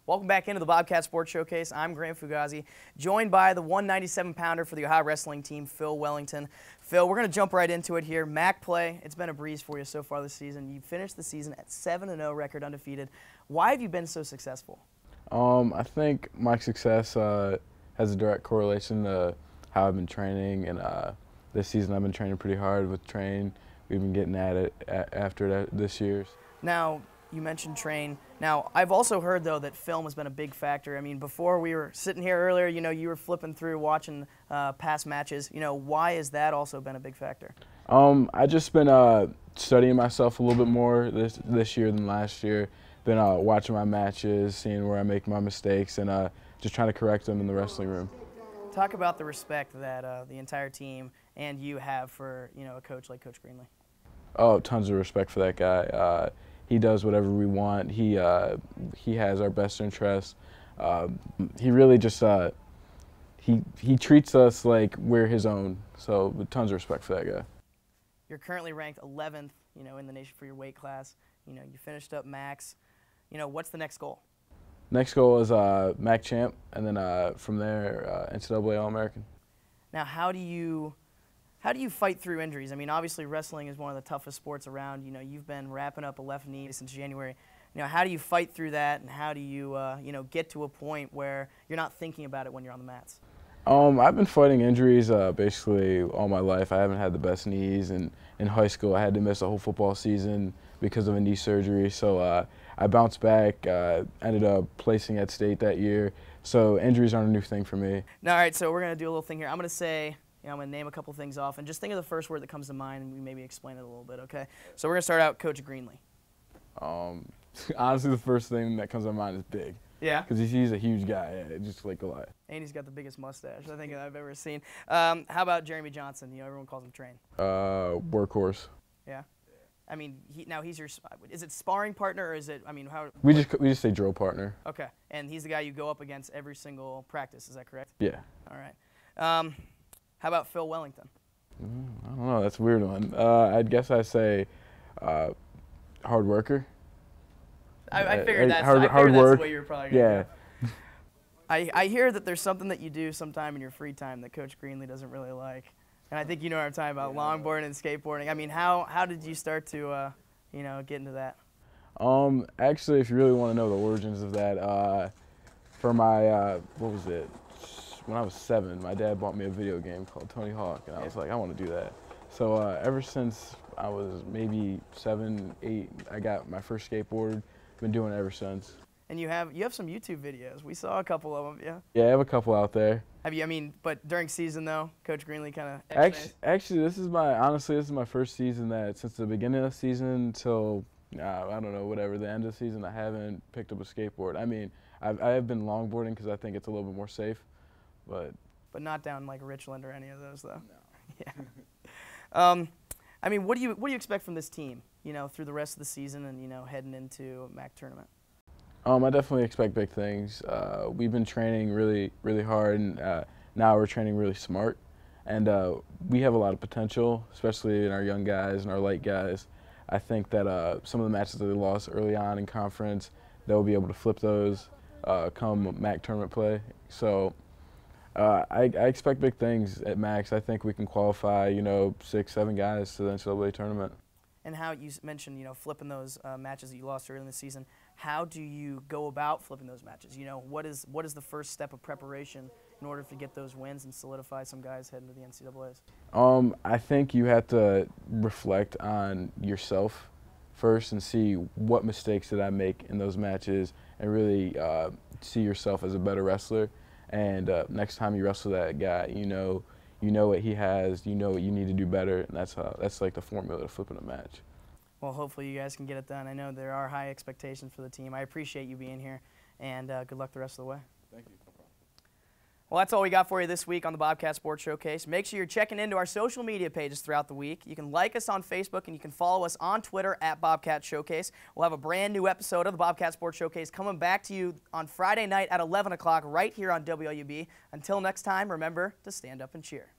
Welcome back into the Bobcat Sports Showcase. I'm Grant Fugazzi, joined by the 197-pounder for the Ohio wrestling team, Phil Wellington. Phil, we're going to jump right into it here. MAC play, it's been a breeze for you so far this season. You finished the season at 7-0, record undefeated. Why have you been so successful? I think my success has a direct correlation to how I've been training, and this season I've been training pretty hard with train. We've been getting at it after this year's. Now, you mentioned train. Now, I've also heard, though, that film has been a big factor. I mean, before we were sitting here earlier, you were flipping through, watching past matches. Why has that also been a big factor? I've just been studying myself a little bit more this year than last year. Been watching my matches, seeing where I make my mistakes, and just trying to correct them in the wrestling room. Talk about the respect that the entire team and you have for, a coach like Coach Greenlee. Oh, tons of respect for that guy. He does whatever we want. He has our best interests. He really just he treats us like we're his own. So tons of respect for that guy. You're currently ranked 11th, in the nation for your weight class. You finished up MACs. What's the next goal? Next goal is MAC champ, and then from there NCAA All-American. Now, how do you fight through injuries? I mean, obviously wrestling is one of the toughest sports around. You've been wrapping up a left knee since January. How do you fight through that, and how do you, get to a point where you're not thinking about it when you're on the mats? I've been fighting injuries basically all my life. I haven't had the best knees, and in high school I had to miss a whole football season because of a knee surgery. So I bounced back, ended up placing at state that year. So injuries aren't a new thing for me. Now, all right, so we're going to do a little thing here. I'm going to say, I'm going to name a couple things off, and just think of the first word that comes to mind, and we maybe explain it a little bit, okay? So we're going to start out Coach Greenlee. Honestly, the first thing that comes to mind is big. Yeah? Because he's a huge guy, just like Goliath. And he's got the biggest mustache I think I've ever seen. How about Jeremy Johnson? Everyone calls him Train. Workhorse. Yeah? I mean, he's your, is it sparring partner, or is it, how? We just say drill partner. Okay. And he's the guy you go up against every single practice, is that correct? Yeah. All right. How about Phil Wellington? I don't know. That's a weird one. I'd guess I'd say hard worker. I figured that's hard that's work. the way you were probably going to go. I hear that there's something that you do sometime in your free time that Coach Greenlee doesn't really like. And I think you know what I'm talking about, longboarding and skateboarding. I mean, how did you start to, get into that? Actually, if you really want to know the origins of that, for my, what was it? When I was 7, my dad bought me a video game called Tony Hawk, and I was like, I want to do that. So ever since I was maybe 7, 8, I got my first skateboard. Been doing it ever since. And you have some YouTube videos. We saw a couple of them, yeah? Yeah, I have a couple out there. Have you, but during season though, Coach Greenlee kind of Actually, this is my first season that since the beginning of the season till, I don't know, whatever, the end of the season, I haven't picked up a skateboard. I mean, I have been longboarding because I think it's a little bit more safe, but not down like Richland or any of those though. No. Yeah. I mean, what do you expect from this team, through the rest of the season and, heading into a MAC tournament? I definitely expect big things. We've been training really, really hard, and now we're training really smart. And we have a lot of potential, especially in our young guys and our light guys. I think that some of the matches that they lost early on in conference, they'll be able to flip those come MAC tournament play. So I expect big things at MACs. I think we can qualify, 6, 7 guys to the NCAA tournament. And how you mentioned, flipping those matches that you lost early in the season. How do you go about flipping those matches? What is the first step of preparation in order to get those wins and solidify some guys heading to the NCAAs? I think you have to reflect on yourself first and see what mistakes did I make in those matches, and really see yourself as a better wrestler. And next time you wrestle that guy, you know what he has, you know what you need to do better, and that's like the formula to flipping a match. Well, hopefully you guys can get it done. I know there are high expectations for the team. I appreciate you being here, and good luck the rest of the way. Thank you. No problem. Well, that's all we got for you this week on the Bobcat Sports Showcase. Make sure you're checking into our social media pages throughout the week. You can like us on Facebook, and you can follow us on Twitter at Bobcat Showcase. We'll have a brand new episode of the Bobcat Sports Showcase coming back to you on Friday night at 11 o'clock right here on WOUB. Until next time, remember to stand up and cheer.